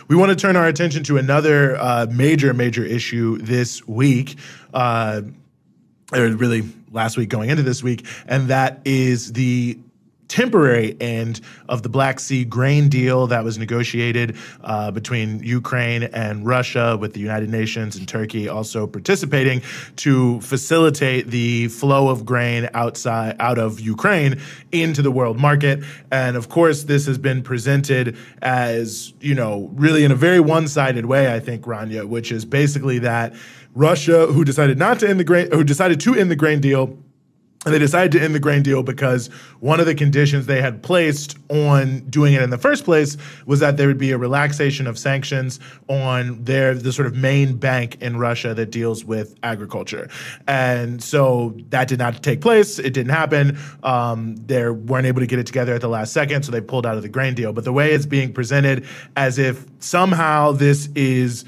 we want to turn our attention to another major issue this week, or really last week going into this week, and that is the temporary end of the Black Sea grain deal that was negotiated between Ukraine and Russia, with the United Nations and Turkey also participating to facilitate the flow of grain out of Ukraine into the world market. And of course, this has been presented as, really in a very one-sided way, I think, Rania, which is basically that Russia, who decided to end the grain deal, and they decided to end the grain deal because one of the conditions they had placed on doing it in the first place was that there would be a relaxation of sanctions on the sort of main bank in Russia that deals with agriculture. And so that did not take place. It didn't happen. They weren't able to get it together at the last second, so they pulled out of the grain deal. But the way it's being presented as if somehow this is,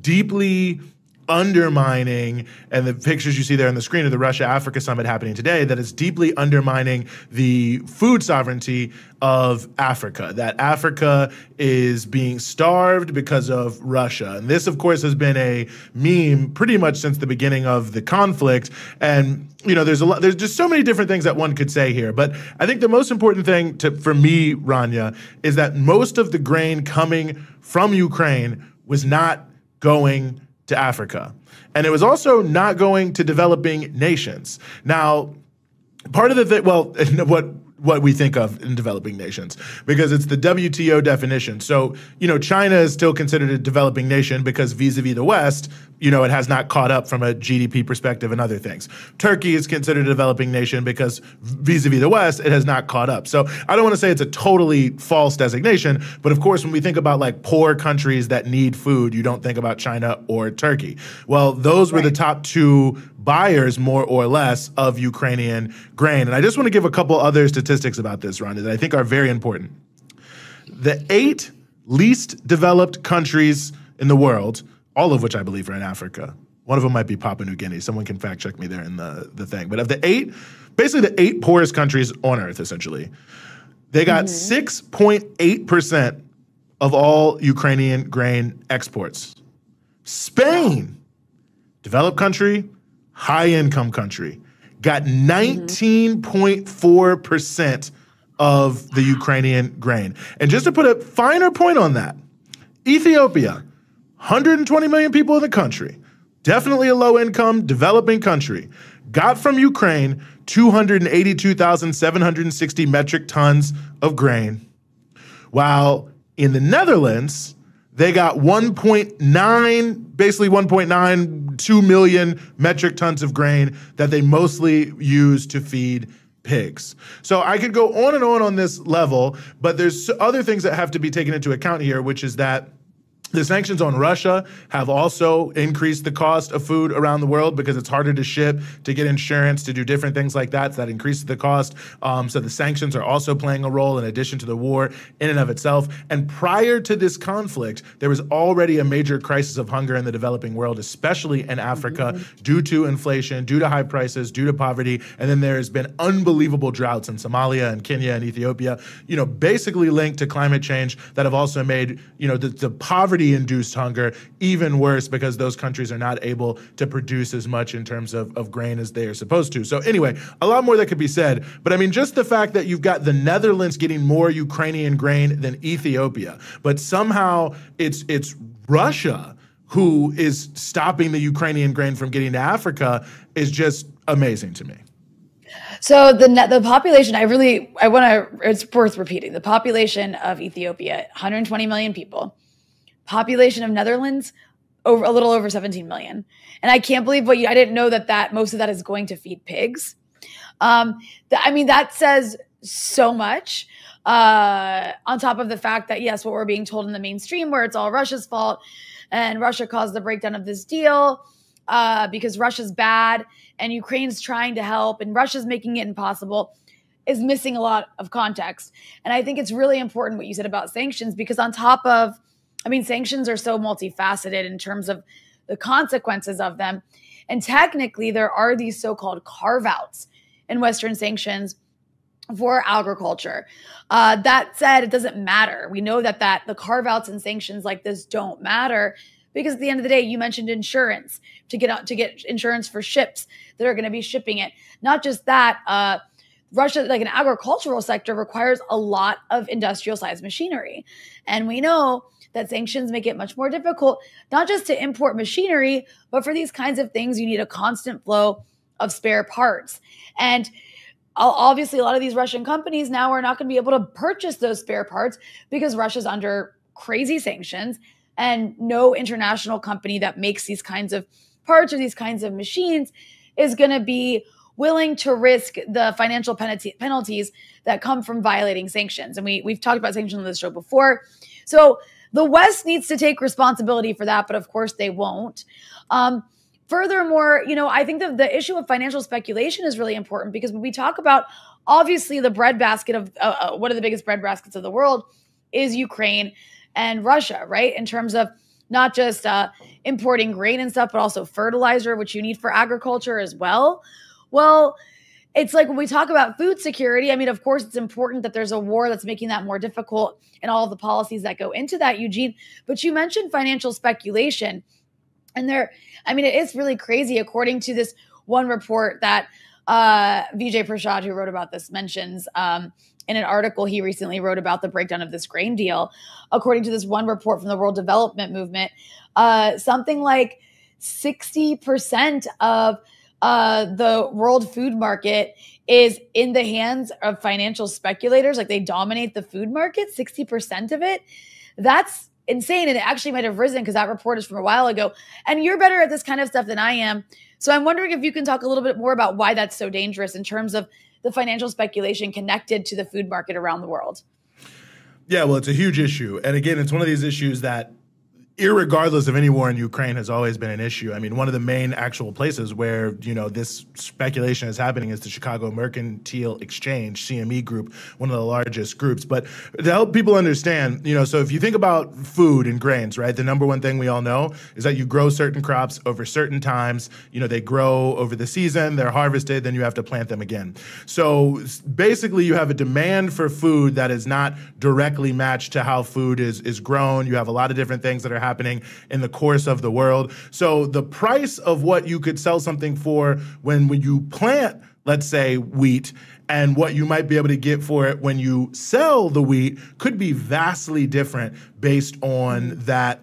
deeply undermining, and the pictures you see there on the screen of the Russia-Africa summit happening today, that is deeply undermining the food sovereignty of Africa, that Africa is being starved because of Russia. And this, of course, has been a meme pretty much since the beginning of the conflict. And, there's just so many different things that one could say here. But I think the most important thing for me, Rania, is that most of the grain coming from Ukraine was not going to Africa. And it was also not going to developing nations. Now, part of the thing, what we think of in developing nations, because it's the WTO definition. So, China is still considered a developing nation because vis-a-vis the West, it has not caught up from a GDP perspective and other things. Turkey is considered a developing nation because vis-a-vis the West, it has not caught up. So I don't want to say it's a totally false designation, but of course, when we think about like poor countries that need food, you don't think about China or Turkey. Well, those were the top two buyers, more or less, of Ukrainian grain. And I just want to give a couple other statistics about this, Rhonda, that I think are very important. The 8 least developed countries in the world, all of which I believe are in Africa. One of them might be Papua New Guinea. Someone can fact check me there in the thing. But of the 8, basically the 8 poorest countries on earth, essentially, they got 6.8% of all Ukrainian grain exports. Spain, developed country, high-income country, got 19.4% of the Ukrainian grain. And just to put a finer point on that, Ethiopia, 120 million people in the country, definitely a low-income, developing country, got from Ukraine 282,760 metric tons of grain, while in the Netherlands, they got 1.92 million metric tons of grain that they mostly use to feed pigs. So I could go on and on this level, but there's other things that have to be taken into account here, which is that the sanctions on Russia have also increased the cost of food around the world because it's harder to ship, to get insurance, to do different things like that. So that increases the cost. So the sanctions are also playing a role in addition to the war in and of itself. And prior to this conflict, there was already a major crisis of hunger in the developing world, especially in Africa, due to inflation, due to high prices, due to poverty. And then there has been unbelievable droughts in Somalia and Kenya and Ethiopia, basically linked to climate change that have also made, the poverty-induced hunger even worse because those countries are not able to produce as much in terms of grain as they are supposed to. So anyway, a lot more that could be said. But I mean, just the fact that you've got the Netherlands getting more Ukrainian grain than Ethiopia, but somehow it's Russia who is stopping the Ukrainian grain from getting to Africa is just amazing to me. So the population, it's worth repeating. The population of Ethiopia, 120 million people. Population of Netherlands, a little over 17 million. And I can't believe I didn't know that most of that is going to feed pigs. That says so much on top of the fact that, yes, what we're being told in the mainstream where it's all Russia's fault and Russia caused the breakdown of this deal because Russia's bad and Ukraine's trying to help and Russia's making it impossible is missing a lot of context. And I think it's really important what you said about sanctions because on top of sanctions are so multifaceted in terms of the consequences of them. And technically, there are these so-called carve-outs in Western sanctions for agriculture. That said, it doesn't matter. We know that the carve-outs and sanctions like this don't matter because at the end of the day, you mentioned insurance to get insurance for ships that are going to be shipping it. Not just that, Russia, like an agricultural sector, requires a lot of industrial-sized machinery. And we know that sanctions make it much more difficult, not just to import machinery, but for these kinds of things, you need a constant flow of spare parts. And obviously, a lot of these Russian companies now are not going to be able to purchase those spare parts because Russia's under crazy sanctions, and no international company that makes these kinds of parts or these kinds of machines is going to be willing to risk the financial penalties that come from violating sanctions. And we've talked about sanctions on this show before. So the West needs to take responsibility for that, but of course they won't. Furthermore, I think that the issue of financial speculation is really important because when we talk about, obviously, the breadbasket of one of the biggest breadbaskets of the world is Ukraine and Russia, right? In terms of not just importing grain and stuff, but also fertilizer, which you need for agriculture as well. Well, it's like when we talk about food security, I mean, of course, it's important that there's a war that's making that more difficult and all of the policies that go into that, Eugene. But you mentioned financial speculation. And it is really crazy. According to this one report that Vijay Prashad, who wrote about this, mentions in an article he recently wrote about the breakdown of this grain deal. According to this one report from the World Development Movement, something like 60% of the world food market is in the hands of financial speculators. Like, they dominate the food market, 60% of it. That's insane. And it actually might have risen because that report is from a while ago. And you're better at this kind of stuff than I am. So I'm wondering if you can talk a little bit more about why that's so dangerous in terms of the financial speculation connected to the food market around the world. Yeah, well, it's a huge issue. And again, it's one of these issues that, irregardless of any war in Ukraine, has always been an issue. I mean, one of the main actual places where, this speculation is happening is the Chicago Mercantile Exchange, CME Group, one of the largest groups. But to help people understand, so if you think about food and grains, right, the number one thing we all know is that you grow certain crops over certain times. They grow over the season, they're harvested, then you have to plant them again. So basically, you have a demand for food that is not directly matched to how food is grown. You have a lot of different things that are happening in the course of the world. So the price of what you could sell something for when you plant, let's say, wheat, and what you might be able to get for it when you sell the wheat could be vastly different based on the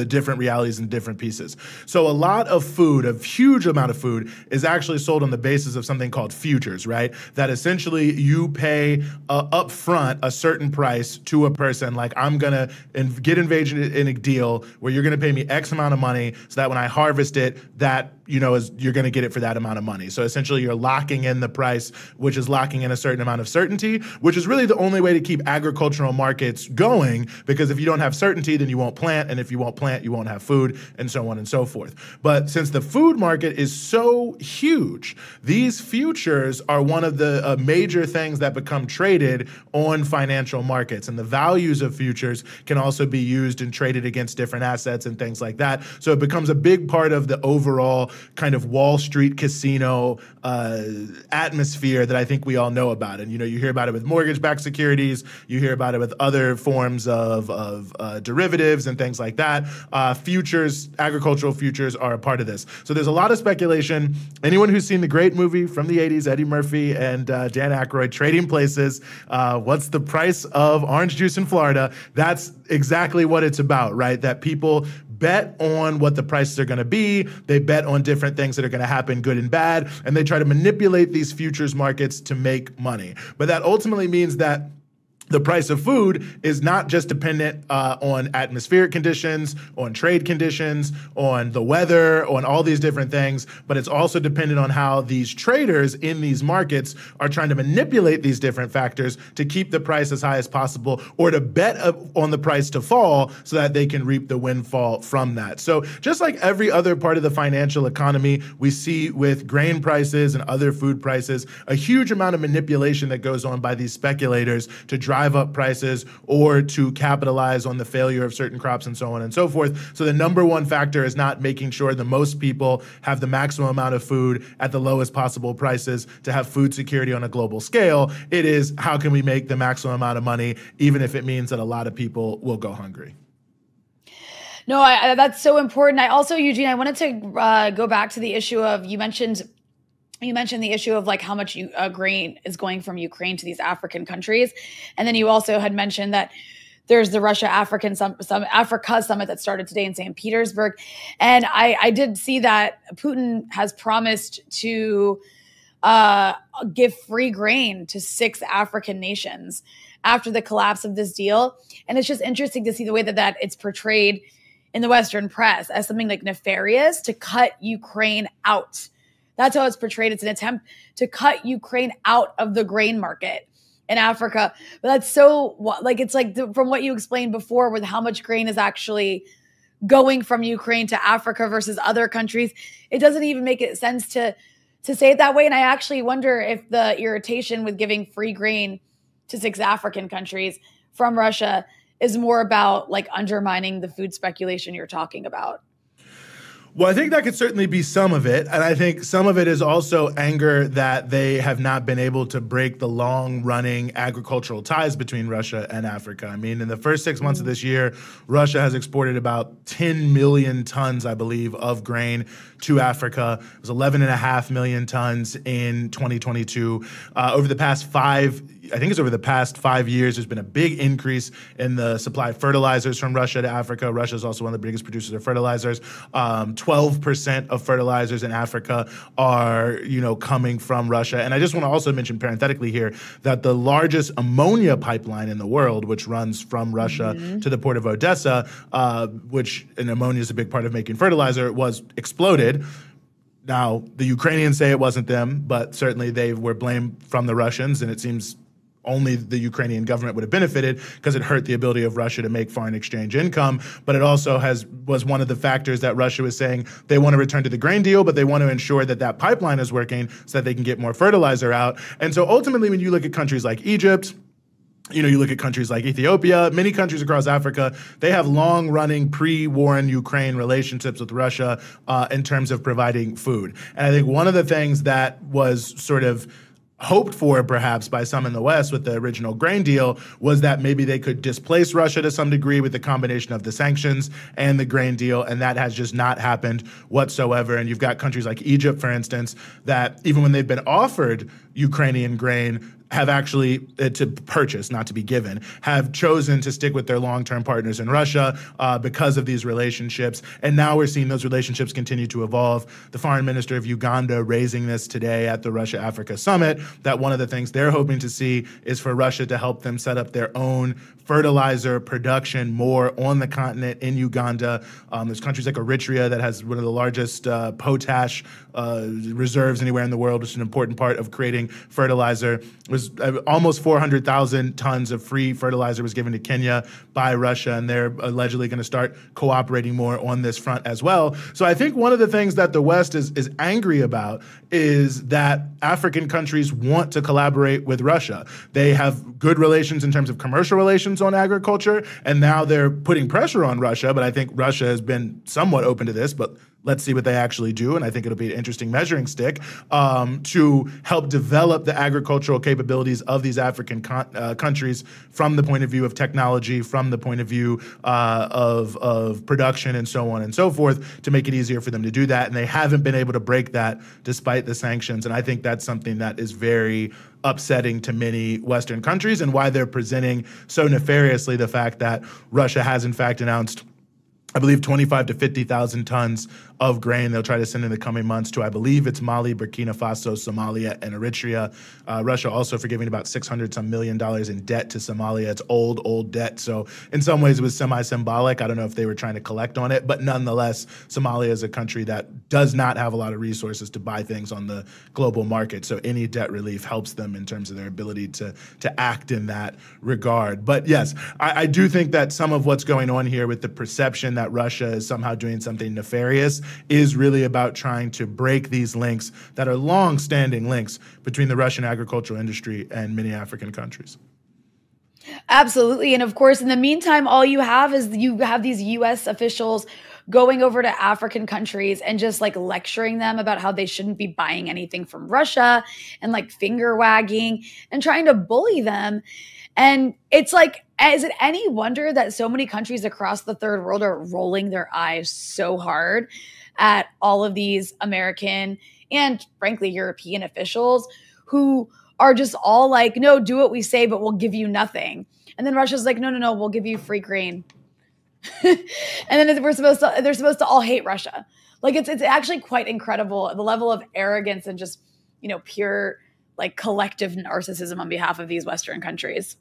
different realities and different pieces. So a lot of food, a huge amount of food, is actually sold on the basis of something called futures, right? That essentially you pay up front a certain price to a person, like, I'm going to get engaged in a deal where you're going to pay me X amount of money so that when I harvest it, that you're going to get it for that amount of money. So essentially you're locking in the price, which is locking in a certain amount of certainty, which is really the only way to keep agricultural markets going, because if you don't have certainty, then you won't plant, and if you won't plant, you won't have food, and so on and so forth. But since the food market is so huge, these futures are one of the major things that become traded on financial markets, and the values of futures can also be used and traded against different assets and things like that. So it becomes a big part of the overall kind of Wall Street casino atmosphere that I think we all know about. And, you hear about it with mortgage-backed securities, you hear about it with other forms of derivatives and things like that. Futures, agricultural futures, are a part of this. So there's a lot of speculation. Anyone who's seen the great movie from the 80s, Eddie Murphy and Dan Aykroyd, Trading Places, what's the price of orange juice in Florida? That's exactly what it's about, right? That people bet on what the prices are going to be. They bet on different things that are going to happen, good and bad, and they try to manipulate these futures markets to make money. But that ultimately means that the price of food is not just dependent on atmospheric conditions, on trade conditions, on the weather, on all these different things, but it's also dependent on how these traders in these markets are trying to manipulate these different factors to keep the price as high as possible, or to bet on the price to fall so that they can reap the windfall from that. So just like every other part of the financial economy, we see with grain prices and other food prices, a huge amount of manipulation that goes on by these speculators to drive drive up prices or to capitalize on the failure of certain crops and so on and so forth. So the number one factor is not making sure the most people have the maximum amount of food at the lowest possible prices to have food security on a global scale. It is how can we make the maximum amount of money, even if it means that a lot of people will go hungry. No, that's so important. I also, Eugene, I wanted to go back to the issue of, you mentioned the issue of like how much grain is going from Ukraine to these African countries. And then you also had mentioned that there's the Africa summit that started today in St. Petersburg. And I did see that Putin has promised to give free grain to 6 African nations after the collapse of this deal. And it's just interesting to see the way that it's portrayed in the Western press as something like nefarious to cut Ukraine out. That's how it's portrayed. It's an attempt to cut Ukraine out of the grain market in Africa. But that's so, like, it's like from what you explained before with how much grain is actually going from Ukraine to Africa versus other countries, it doesn't even make sense to say it that way. And I actually wonder if the irritation with giving free grain to 6 African countries from Russia is more about like undermining the food speculation you're talking about. Well, I think that could certainly be some of it. And I think some of it is also anger that they have not been able to break the long-running agricultural ties between Russia and Africa. I mean, in the first 6 months of this year, Russia has exported about 10 million tons, I believe, of grain to Africa. It was 11.5 million tons in 2022. Over the past 5 years, there's been a big increase in the supply of fertilizers from Russia to Africa. Russia is also one of the biggest producers of fertilizers. 12% of fertilizers in Africa are, coming from Russia. And I just want to also mention parenthetically here that the largest ammonia pipeline in the world, which runs from Russia to the port of Odessa, and ammonia is a big part of making fertilizer, was exploded. Now, the Ukrainians say it wasn't them, but certainly they were blamed from the Russians, and it seems only the Ukrainian government would have benefited because it hurt the ability of Russia to make foreign exchange income. But it also was one of the factors that Russia was saying they want to return to the grain deal, but they want to ensure that pipeline is working so that they can get more fertilizer out. And so ultimately, when you look at countries like Egypt, you look at countries like Ethiopia, many countries across Africa, they have long-running pre-war in Ukraine relationships with Russia in terms of providing food. And I think one of the things that was sort of hoped for perhaps by some in the West with the original grain deal was that maybe they could displace Russia to some degree with the combination of the sanctions and the grain deal, and that has just not happened whatsoever. And you've got countries like Egypt, for instance, that even when they've been offered Ukrainian grain, have actually, to purchase, not to be given, have chosen to stick with their long-term partners in Russia because of these relationships. And now we're seeing those relationships continue to evolve. The foreign minister of Uganda raising this today at the Russia-Africa summit, that one of the things they're hoping to see is for Russia to help them set up their own fertilizer production more on the continent in Uganda. There's countries like Eritrea that has one of the largest potash reserves anywhere in the world, which is an important part of creating fertilizer. It was almost 400,000 tons of free fertilizer was given to Kenya by Russia, and they're allegedly going to start cooperating more on this front as well. So I think one of the things that the West is angry about is that African countries want to collaborate with Russia. They have good relations in terms of commercial relations on agriculture, and now they're putting pressure on Russia, but I think Russia has been somewhat open to this, but let's see what they actually do, and I think it'll be an interesting measuring stick to help develop the agricultural capabilities of these African countries from the point of view of technology, from the point of view of production, and so on and so forth, to make it easier for them to do that. And they haven't been able to break that despite the sanctions, and I think that's something that is very upsetting to many Western countries, and why they're presenting so nefariously the fact that Russia has in fact announced, I believe, 25 to 50,000 tons of grain they'll try to send in the coming months to, I believe it's Mali, Burkina Faso, Somalia, and Eritrea. Russia also forgiving about $600 million in debt to Somalia. It's old debt. So in some ways it was semi-symbolic. I don't know if they were trying to collect on it, but nonetheless, Somalia is a country that does not have a lot of resources to buy things on the global market. So any debt relief helps them in terms of their ability to act in that regard. But yes, I do think that some of what's going on here with the perception that Russia is somehow doing something nefarious is really about trying to break these links that are long-standing links between the Russian agricultural industry and many African countries. Absolutely. And of course, in the meantime, all you have is you have these US officials going over to African countries and just like lecturing them about how they shouldn't be buying anything from Russia and like finger wagging and trying to bully them. And it's like, is it any wonder that so many countries across the third world are rolling their eyes so hard at all of these American and frankly European officials who are just all like, no, do what we say, but we'll give you nothing. And then Russia's like, no, we'll give you free grain. And then they're supposed to all hate Russia. Like it's actually quite incredible the level of arrogance and just, pure like collective narcissism on behalf of these Western countries.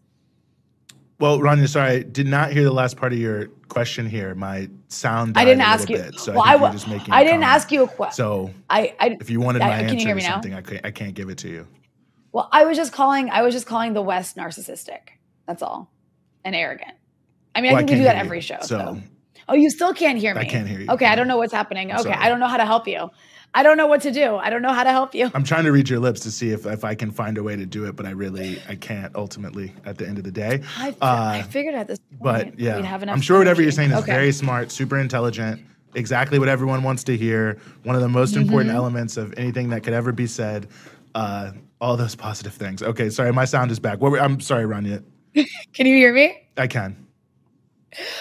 Well, Rania, sorry, I did not hear the last part of your question here. My sound died I didn't a ask little you. bit, so Well, I think you're just making I didn't ask you a question. So if you wanted my answer or something, I can't give it to you. Well, I was just calling the West narcissistic. That's all. And arrogant. I mean, I think we do that every show. So. Oh, you still can't hear me? I can't hear you. Okay, I don't know what's happening. Okay, sorry. I don't know how to help you. I don't know what to do. I don't know how to help you. I'm trying to read your lips to see if I can find a way to do it, but I can't ultimately at the end of the day. I figured at this point but yeah, we'd have enough I'm sure whatever energy. you're saying is Okay. very smart, super intelligent, exactly what everyone wants to hear. One of the most important elements of anything that could ever be said. All those positive things. Okay, sorry, my sound is back. I'm sorry, Rania. Can you hear me? I can.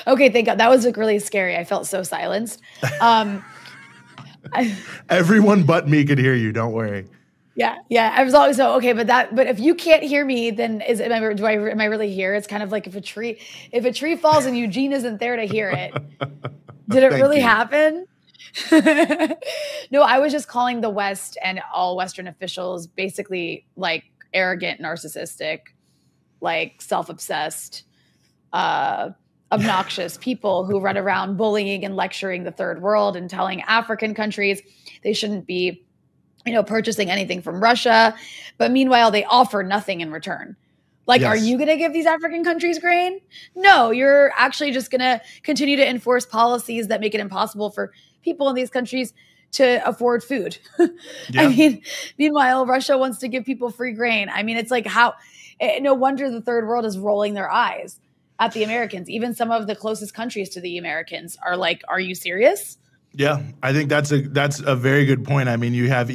Okay, thank God. That was like really scary. I felt so silenced. Everyone but me could hear you. Don't worry. Yeah. I was always so okay, but if you can't hear me, then am I really here? It's kind of like if a tree falls and Eugene isn't there to hear it. Did it really happen? No, I was just calling the West and all Western officials basically like arrogant, narcissistic, like self-obsessed, obnoxious people who run around bullying and lecturing the third world and telling African countries they shouldn't be, purchasing anything from Russia. But meanwhile, they offer nothing in return. Like, Yes. Are you going to give these African countries grain? No, you're actually just going to continue to enforce policies that make it impossible for people in these countries to afford food. Yeah. I mean, meanwhile, Russia wants to give people free grain. I mean, it's like no wonder the third world is rolling their eyes at the Americans. Even some of the closest countries to the Americans are like, are you serious? Yeah, I think that's a very good point. I mean, you have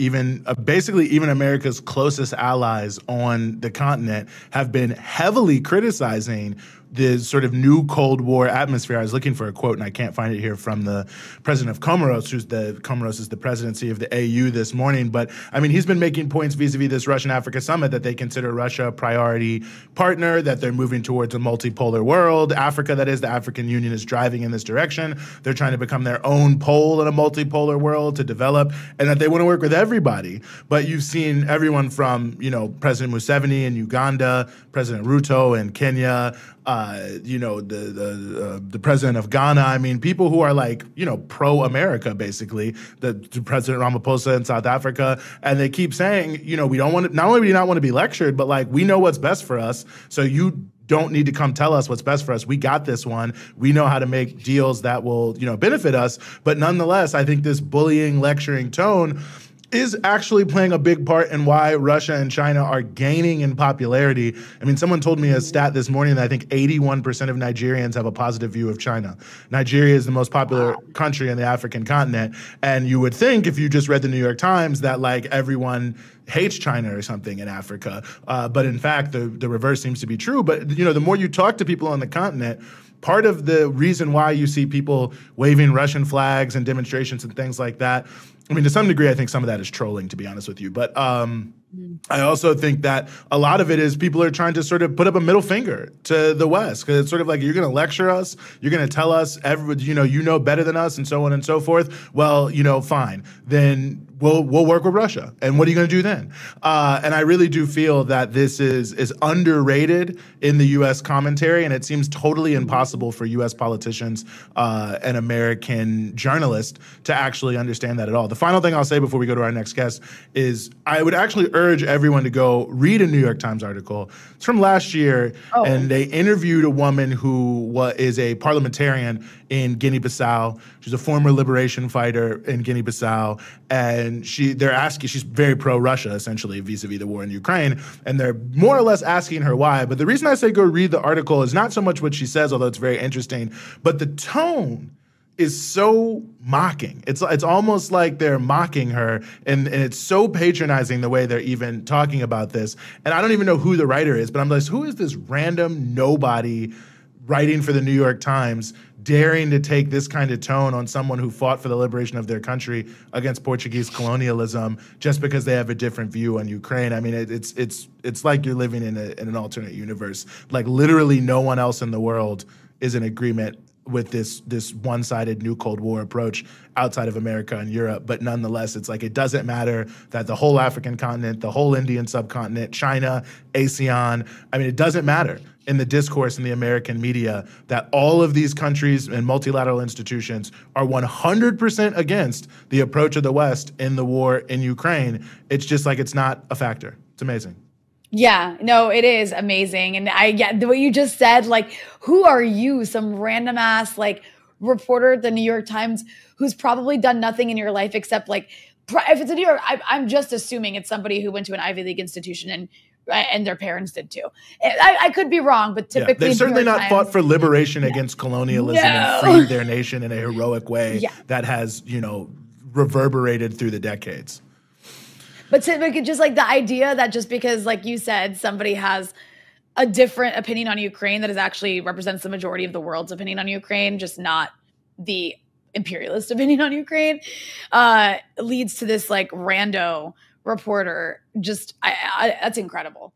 basically even America's closest allies on the continent have been heavily criticizing the sort of new Cold War atmosphere. I was looking for a quote, and I can't find it here, from the president of Comoros, Comoros is the presidency of the AU this morning. But, I mean, he's been making points vis-a-vis this Russian-Africa summit that they consider Russia a priority partner, that they're moving towards a multipolar world. Africa, that is, the African Union is driving in this direction. They're trying to become their own pole in a multipolar world to develop, and that they want to work with everybody. But you've seen everyone from, President Museveni in Uganda, President Ruto in Kenya, the president of Ghana. I mean, people who are like, pro-America, basically, the President Ramaphosa in South Africa. And they keep saying, we don't want to, not only do you not want to be lectured, but like, we know what's best for us. So you don't need to come tell us what's best for us. We got this one. We know how to make deals that will, benefit us. But nonetheless, I think this bullying, lecturing tone is actually playing a big part in why Russia and China are gaining in popularity. I mean, someone told me a stat this morning that I think 81% of Nigerians have a positive view of China. Nigeria is the most popular country in the African continent. And you would think, if you just read the New York Times, that like everyone hates China or something in Africa. But in fact, the reverse seems to be true. But, the more you talk to people on the continent, part of the reason why you see people waving Russian flags and demonstrations and things like that, I mean, to some degree, I think some of that is trolling, to be honest with you. But I also think that a lot of it is people are trying to sort of put up a middle finger to the West, because it's sort of like, you're going to lecture us, you're going to tell us, you know better than us, and so on and so forth. Well, fine. Then we'll work with Russia. And what are you going to do then? And I really do feel that this is underrated in the U.S. commentary, and it seems totally impossible for U.S. politicians and American journalists to actually understand that at all. The final thing I'll say before we go to our next guest is I would actually urge everyone to go read a New York Times article. It's from last year, and they interviewed a woman who is a parliamentarian in Guinea-Bissau. She's a former liberation fighter in Guinea-Bissau, and she's very pro-Russia, essentially, vis-a-vis the war in Ukraine, and they're more or less asking her why. But the reason I say go read the article is not so much what she says, although it's very interesting, but the tone is so mocking. It's almost like they're mocking her, and it's so patronizing the way they're even talking about this. And I don't even know who the writer is, but I'm like, who is this random nobody writing for the New York Times daring to take this kind of tone on someone who fought for the liberation of their country against Portuguese colonialism just because they have a different view on Ukraine? I mean, it's like you're living in an alternate universe. Like literally no one else in the world is in agreement with this one-sided new Cold War approach outside of America and Europe. But nonetheless, it's like it doesn't matter that the whole African continent, the whole Indian subcontinent, China, ASEAN, I mean, it doesn't matter in the discourse in the American media that all of these countries and multilateral institutions are 100% against the approach of the West in the war in Ukraine. It's just like it's not a factor. It's amazing. Yeah, no, it is amazing. And the way you just said, like, who are you? Some random ass, like, reporter at the New York Times who's probably done nothing in your life except, like, if it's a New York, I'm just assuming it's somebody who went to an Ivy League institution and their parents did too. I could be wrong, but typically they've certainly not fought for liberation against colonialism and freed their nation in a heroic way that has, reverberated through the decades. But just like the idea that just because, like you said, somebody has a different opinion on Ukraine that is actually represents the majority of the world's opinion on Ukraine, just not the imperialist opinion on Ukraine, leads to this like rando reporter. Just that's incredible.